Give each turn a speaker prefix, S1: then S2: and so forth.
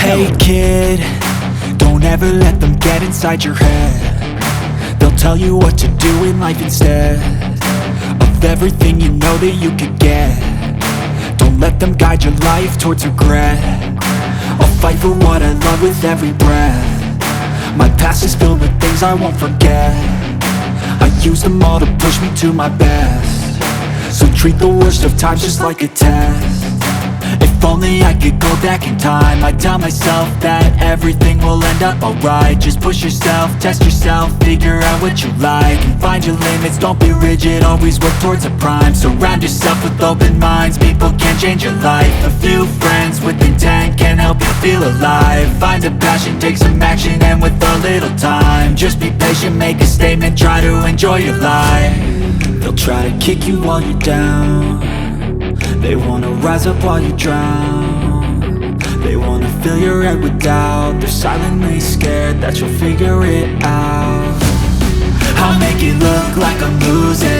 S1: Hey kid, don't ever let them get inside your head. They'll tell you what to do in life instead of everything you know that you could get. Don't let them guide your life towards regret. I'll fight for what I love with every breath. My past is filled with things I won't forget. I use them all to push me to my best. So treat the worst of times just like a test. If only I could go back in time, I'd tell myself that everything will end up alright. Just push yourself, test yourself, figure out what you like, and find your limits, don't be rigid, always work towards a prime. Surround yourself with open minds, people can change your life. A few friends with intent can help you feel alive. Find a passion, take some action, and with a little time, just be patient, make a statement, try to enjoy your life. They'll try to kick you while you're down. They wanna rise up while you drown. They wanna fill your head with doubt. They're silently scared that you'll figure it out. I'll make it look like I'm losing.